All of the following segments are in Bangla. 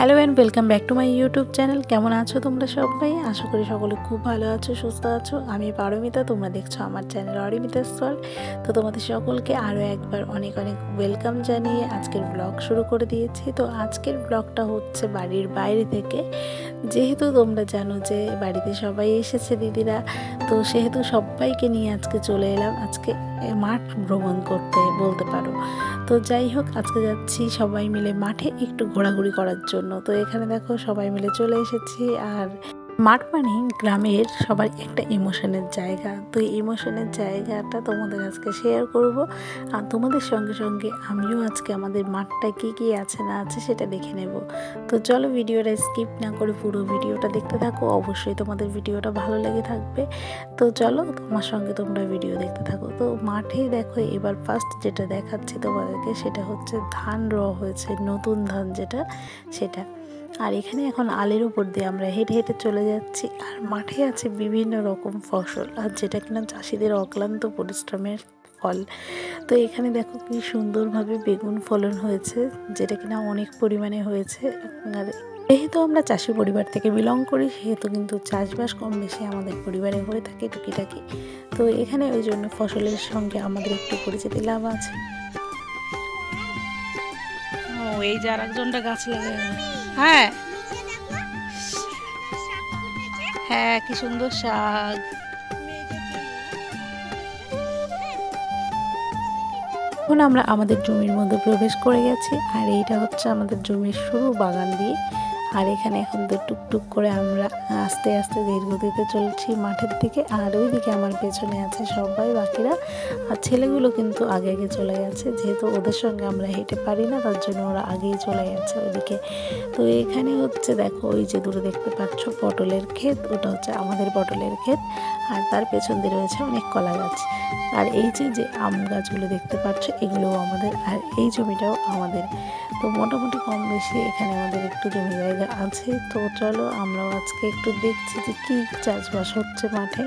Hello and welcome back to my YouTube channel. কেমন আছো তোমরা সবাই? আশা করি সকলে খুব ভালো আছো, সুস্থ আছো। আমি পারমিতা, তোমরা দেখছো আমার চ্যানেল অরিমিতা স্থল। তো তোমাদের সকলকে আরও একবার অনেক অনেক ওয়েলকাম জানিয়ে আজকের ব্লগ শুরু করে দিয়েছি। তো আজকের ব্লগটা হচ্ছে বাড়ির বাইরে থেকে, যেহেতু তোমরা জানো যে বাড়িতে সবাই এসেছে দিদিরা, তো সেহেতু সবাইকে নিয়ে আজকে চলে এলাম আজকে মাঠ ভ্রমণ করতে বলতে পারো। তো যাই হোক, আজকে যাচ্ছি সবাই মিলে মাঠে একটু ঘোরাঘুরি করার জন্য। তো এখানে দেখো সবাই মিলে চলে এসেছি। আর মাঠ মানে গ্রামের সবার একটা ইমোশনের জায়গা। তো এই ইমোশনের জায়গাটা তোমাদের আজকে শেয়ার করব, আর তোমাদের সঙ্গে সঙ্গে আমিও আজকে আমাদের মাঠটা কী কী আছে না আছে সেটা দেখে নেব। তো চলো ভিডিওটা স্কিপ না করে পুরো ভিডিওটা দেখতে থাকো, অবশ্যই তোমাদের ভিডিওটা ভালো লেগে থাকবে। তো চলো তোমার সঙ্গে তোমরা ভিডিও দেখতে থাকো। তো মাঠে দেখো এবার ফার্স্ট যেটা দেখাচ্ছি তোমাদেরকে সেটা হচ্ছে ধান রোয়া হয়েছে, নতুন ধান যেটা সেটা। আর এখানে এখন আলের উপর দিয়ে আমরা হেঁটে হেঁটে চলে যাচ্ছি। আর মাঠে আছে বিভিন্ন রকম ফসল, আর যেটা কিনা চাষিদের অক্লান্ত পরিশ্রমের ফল। তো এখানে দেখো কি সুন্দরভাবে বেগুন ফলন হয়েছে, যেটা কিনা অনেক পরিমাণে হয়েছে। আর যেহেতু আমরা চাষি পরিবার থেকে বিলং করি, সেহেতু কিন্তু চাষবাস কম বেশি আমাদের পরিবারে হয়ে থাকে টুকিটাকি। তো এখানে ওই জন্য ফসলের সঙ্গে আমাদের একটু পরিচিতি লাভ আছে। ও এই যে আর একজনটা গাছ লাগায়। হ্যাঁ হ্যাঁ, কি সুন্দর শাক। এখন আমরা আমাদের জমির মধ্যে প্রবেশ করে গেছি। আর এইটা হচ্ছে আমাদের জমির শুরু বাগান দিয়ে। আর এখানে এখন তো টুকটুক করে আমরা আস্তে আস্তে ধীর গতিতে চলছি মাঠের দিকে। আর ওইদিকে আমার পেছনে আছে সবাই বাকিরা, আর ছেলেগুলো কিন্তু আগে আগে চলে গেছে, যেহেতু ওদের সঙ্গে আমরা হেঁটে পারি না, তার জন্য ওরা আগেই চলে গেছে ওইদিকে। তো এখানে হচ্ছে দেখো ওই যে দূরে দেখতে পাচ্ছ পটলের ক্ষেত, ওটা হচ্ছে আমাদের পটলের ক্ষেত। আর তার পেছন দিয়ে রয়েছে অনেক কলা গাছ। আর এই যে আম গাছগুলো দেখতে পাচ্ছ এগুলোও আমাদের, আর এই জমিটাও আমাদের। তো মোটামুটি কম বেশি এখানে আমাদের একটু জমি জায়গা আছে। তো চলো আমরাও আজকে একটু দেখছি যে কী চাষবাস হচ্ছে মাঠে।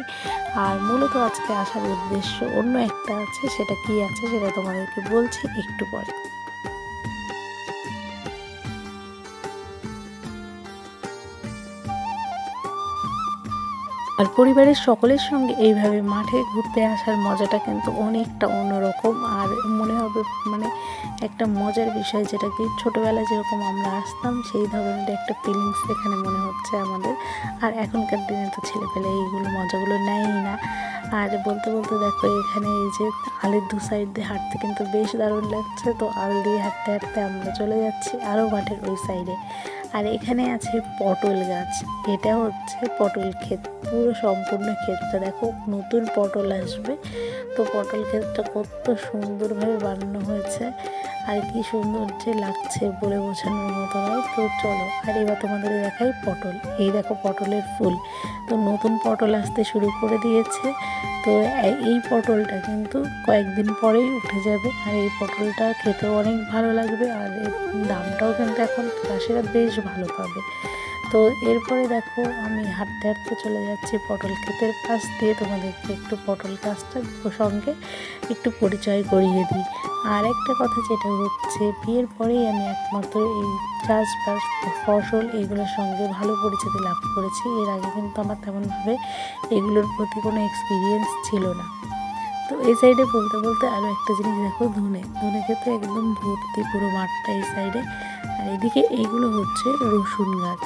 আর মূলত আজকে আসার উদ্দেশ্য অন্য একটা আছে, সেটা কি আছে সেটা তোমাদেরকে বলছি একটু পরে। আর পরিবারের সকলের সঙ্গে এইভাবে মাঠে ঘুরতে আসার মজাটা কিন্তু অনেকটা অন্যরকম। আর মনে হবে মানে একটা মজার বিষয়, যেটা কি ছোটোবেলায় যেরকম আমরা আসতাম সেই ধরনের একটা ফিলিংস এখানে মনে হচ্ছে আমাদের। আর এখনকার দিনে তো ছেলেপেলে এইগুলো মজাগুলো নেয়ই না। আর বলতে বলতে দেখো এখানে এই যে আলের দু সাইড দিয়ে হাঁটতে কিন্তু বেশ দারুণ লাগছে। তো আল দিয়ে হাঁটতে হাঁটতে আমরা চলে যাচ্ছি আরও মাঠের ওই সাইডে। আর এখানে আছে পটল গাছ, এটা হচ্ছে পটল ক্ষেত, পুরো সম্পূর্ণ ক্ষেতটা দেখো নতুন পটল আসবে। তো পটল ক্ষেতটা কত সুন্দরভাবে বানানো হয়েছে, আর কি সুন্দর যে লাগছে বলে বোঝানোর মতো নয়। তো চলো আর এবার তোমাদের দেখাই পটল। এই দেখো পটলের ফুল, তো নতুন পটল আসতে শুরু করে দিয়েছে। তো এই পটলটা কিন্তু কয়েকদিন পরেই উঠে যাবে। আর এই পটলটা খেতেও অনেক ভালো লাগবে, আর এর দামটাও কিন্তু এখন চাষিরা বেশ ভালো পাবে। তো এরপরে দেখো আমি হাঁটতে হাঁটতে চলে যাচ্ছি পটল ক্ষেতের পাশ দিয়ে, তোমাদেরকে একটু পটল গাছটার সঙ্গে একটু পরিচয় করিয়ে দিই। আর একটা কথা যেটা হচ্ছে, বিয়ের পরেই আমি একমাত্র এই চাষবাস ফসল এগুলোর সঙ্গে ভালো পরিচিতি লাভ করেছি। এর আগে কিন্তু আমার তেমনভাবে এগুলোর প্রতি কোনো এক্সপিরিয়েন্স ছিল না। তো এই সাইডে বলতে বলতে আরও একটা জিনিস দেখো, ধনে ক্ষেত্রে একদম ভর্তি পুরো মাঠটা এই সাইডে। আর এদিকে এইগুলো হচ্ছে রসুন গাছ,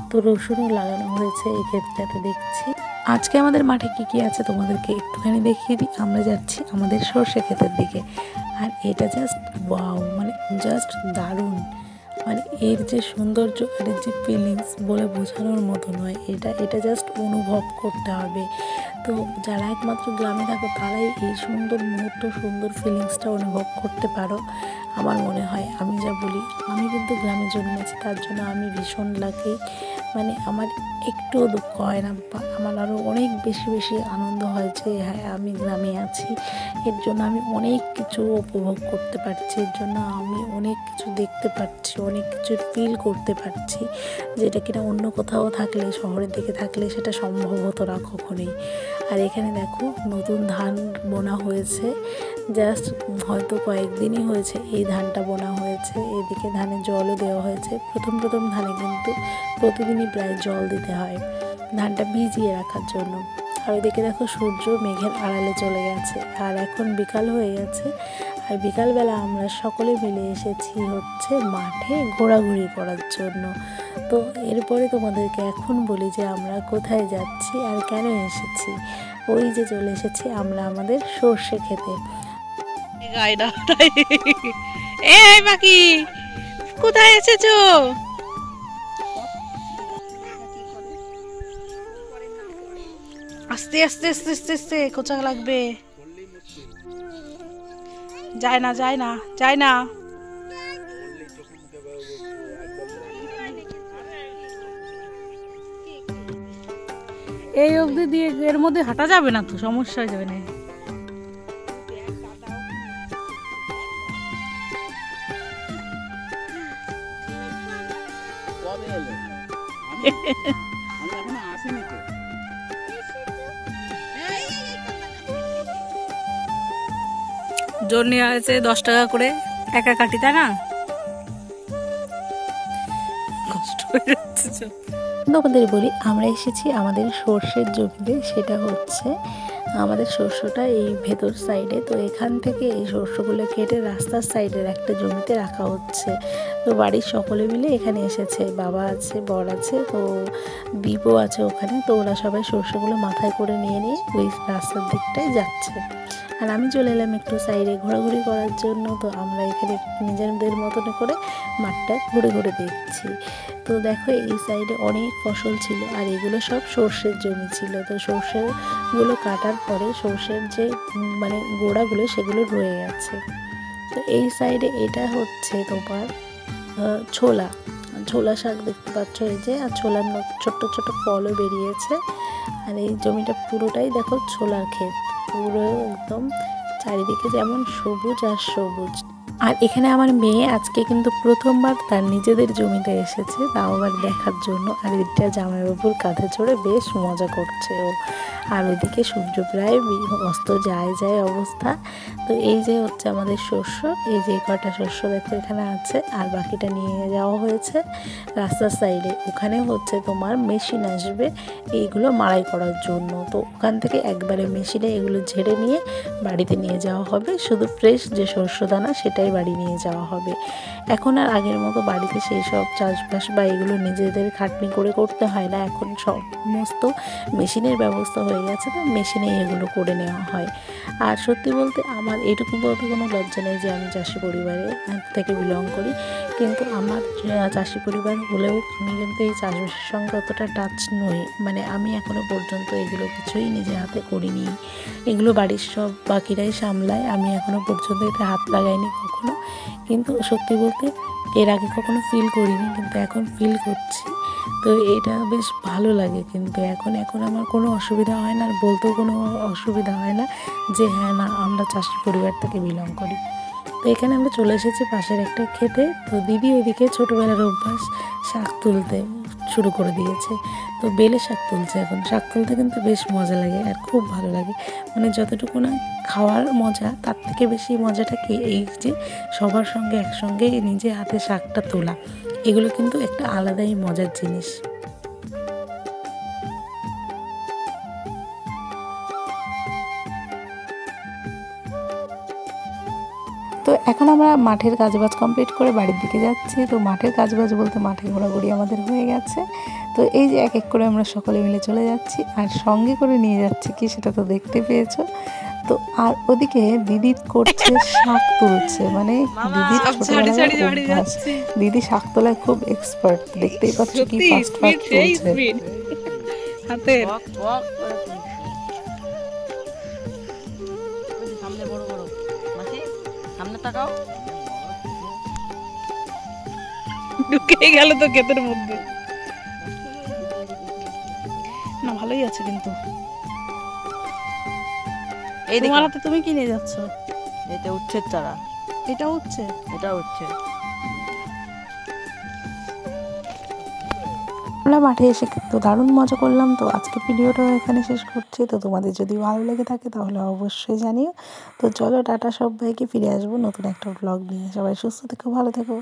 তো রসুনও লাগানো হয়েছে এই ক্ষেতটাতে দেখছি। আজকে আমাদের মাঠে কি কি আছে তোমাদেরকে একটুখানি দেখিয়ে দিই। আমরা যাচ্ছি আমাদের সর্ষে ক্ষেতের দিকে। আর এটা জাস্ট ওয়াও, মানে জাস্ট দারুণ, মানে এর যে সৌন্দর্য আর এর যে ফিলিংস বলে বোঝানোর মতো নয়। এটা জাস্ট অনুভব করতে হবে। তো যারা একমাত্র গ্রামে থাকো তারাই এই সুন্দর মুহূর্ত, সুন্দর ফিলিংসটা অনুভব করতে পারো আমার মনে হয়। আমি যা বলি, আমি কিন্তু গ্রামে জন্মেছি, তার জন্য আমি ভীষণ লাকি। মানে আমার একটুও দুঃখ হয় না, আমার আরও অনেক বেশি বেশি আনন্দ হয় যে হ্যাঁ আমি গ্রামে আছি। এর জন্য আমি অনেক কিছু উপভোগ করতে পারছি, এর জন্য আমি অনেক কিছু দেখতে পাচ্ছি, অনেক কিছু ফিল করতে পারছি, যেটা কিনা অন্য কোথাও থাকলে, শহরের দিকে থাকলে সেটা সম্ভব হতো না কখনোই। আর এখানে দেখো নতুন ধান বোনা হয়েছে, জাস্ট হয়তো কয়েকদিনই হয়েছে এই ধানটা বোনা হয়েছে। এদিকে ধানে জলও দেওয়া হয়েছে। প্রথম প্রথম ধানে কিন্তু প্রতিদিনই প্রায় জল দিতে হয় ধানটা ভিজিয়ে রাখার জন্য। আর ওইদিকে দেখো সূর্য মেঘের আড়ালে চলে গেছে, আর এখন বিকাল হয়ে গেছে। আর বিকালবেলা আমরা সকলে মিলে এসেছি হচ্ছে মাঠে ঘোরাঘুরি করার জন্য। তো এরপরে তোমাদেরকে এখন বলি যে আমরা কোথায় যাচ্ছি আর কেন এসেছি। ওই যে চলে এসেছি আমরা আমাদের সর্ষে খেতে। এই বাকি কোথায় এসেছো? আস্তে আস্তে আস্তে আস্তে আস্তে, কোচা লাগবে। যায় না যায় না যায় না। এই অবধি দিয়ে এর মধ্যে হাঁটা যাবে না, তো সমস্যা হয়ে যাবে না। জোর নেওয়া হয়েছে 10 টাকা করে, একা কাটি, তাই না? কষ্ট হয়ে যাচ্ছে। তোমাদের বলি আমরা এসেছি আমাদের সর্ষের জমিতে। সেটা হচ্ছে আমাদের শস্যটা এই ভেতর সাইডে। তো এখান থেকে এই শস্যগুলো কেটে রাস্তার সাইডের একটা জমিতে রাখা হচ্ছে। তো বাড়ির সকলে মিলে এখানে এসেছে, বাবা আছে, বর আছে, তো দীপও আছে ওখানে। তো ওরা সবাই শস্যগুলো মাথায় করে নিয়ে নিয়ে ওই রাস্তার দিকটায় যাচ্ছে। আর আমি চলে এলাম একটু সাইডে ঘোরাঘুরি করার জন্য। তো আমরা এখানে নিজেদের মতন করে মাঠটা ঘুরে ঘুরে দেখছি। তো দেখো এই সাইডে অনেক ফসল ছিল, আর এগুলো সব সর্ষের জমি ছিল। তো সর্ষেগুলো কাটার পরে সর্ষের যে মানে গোড়াগুলো সেগুলো রয়ে গেছে। তো এই সাইডে এটা হচ্ছে তোমার ছোলা শাক দেখতে পাচ্ছ এই যে, আর ছোলার ছোট্ট ছোট্ট ফলও বেরিয়েছে। আর এই জমিটা পুরোটাই দেখো ছোলার ক্ষেত, পুরো একদম চারিদিকে যেমন সবুজ আর সবুজ। আর এখানে আমার মেয়ে আজকে কিন্তু প্রথমবার তার নিজেদের জমিতে এসেছে, তাও আবার দেখার জন্য। আর এটা জামাইবাবুর কাঁধে চড়ে বেশ মজা করছে ও। আর ওইদিকে সূর্য প্রায় অস্ত যায় অবস্থা। তো এই যে হচ্ছে আমাদের শস্য, এই যে কটা শস্য দেখো এখানে আছে, আর বাকিটা নিয়ে যাওয়া হয়েছে রাস্তার সাইডে। ওখানে হচ্ছে তোমার মেশিন আসবে এইগুলো মাড়াই করার জন্য। তো ওখান থেকে একবারে মেশিনে এগুলো ঝেড়ে নিয়ে বাড়িতে নিয়ে যাওয়া হবে। শুধু ফ্রেশ যে শস্য দানা সেটাই বাড়ি নিয়ে যাওয়া হবে। এখন আর আগের মতো বাড়িতে সেই সব চাষবাস বা এগুলো নিজেদের খাটনি করে করতে হয় না, এখন সমস্ত মেশিনের ব্যবস্থা হয়ে গেছে। তো মেশিনে এগুলো করে নেওয়া হয়। আর সত্যি বলতে আমার এটুকু বলতে কোনো লজ্জা নেই যে আমি চাষি পরিবারে থেকে বিলং করি, কিন্তু আমার চাষি পরিবার হলেও আমি কিন্তু এই চাষবাসের সঙ্গে অতটা টাচ নই। মানে আমি এখনও পর্যন্ত এগুলো কিছুই নিজে হাতে করিনি, এগুলো বাড়ির সব বাকিরাই সামলায়। আমি এখনও পর্যন্ত এটা হাত লাগাইনি কখনো। কিন্তু সত্যি বলতে এর আগে কখনো ফিল করিনি, কিন্তু এখন ফিল করছি। তো এটা বেশ ভালো লাগে। কিন্তু এখন আমার কোনো অসুবিধা হয় না, আর বলতেও কোনো অসুবিধা হয় না যে হ্যাঁ না আমরা চাষি পরিবার থেকে বিলং করি। তো এখানে আমরা চলে এসেছি পাশের একটা খেতে। তো দিদি ওইদিকে ছোটোবেলার অভ্যাস শাক তুলতে শুরু করে দিয়েছে। তো বেলে শাক তুলছে এখন। শাক তুলতে কিন্তু বেশ মজা লাগে আর খুব ভালো লাগে। মানে যতটুকু না খাওয়ার মজা, তার থেকে বেশি মজাটা কি এই যে সবার সঙ্গে একসঙ্গে নিজে হাতে শাকটা তোলা, এগুলো কিন্তু একটা আলাদাই মজার জিনিস। তো এখন আমরা মাঠের কাজবাজ কমপ্লিট করে বাড়ির দিকে যাচ্ছি। তো মাঠের কাজবাজ বলতে মাঠে ঘোরাঘুরি আমাদের হয়ে গেছে। তো এই যে এক এক করে আমরা সকলে মিলে চলে যাচ্ছি, আর সঙ্গে করে নিয়ে যাচ্ছি কি সেটা তো দেখতে পেয়েছো। তো আর ওদিকে দিদি করছে শাক তুলছে, মানে দিদির ছোটবেলার অভ্যাস, দিদি শাক তোলায় খুব এক্সপার্ট। দেখতেই পাচ্ছ কি ফাস্ট তুলছে। ঢুকে গেল তো ক্ষেতের মধ্যে। না ভালোই আছে কিন্তু। এই তোমার হাতে তুমি কি নিয়ে যাচ্ছ? এটা উচ্ছে চারা। এটা উচ্ছে? এটা উচ্ছে। আমরা মাঠে এসে কিন্তু দারুণ মজা করলাম। তো আজকে ভিডিওটাও এখানে শেষ করছি। তো তোমাদের যদি ভালো লেগে থাকে তাহলে অবশ্যই জানিও। তো চলো টাটা, সবাইকে ফিরে আসবো নতুন একটা ব্লগ নিয়ে। সবাই সুস্থ থেকো, ভালো থেকো।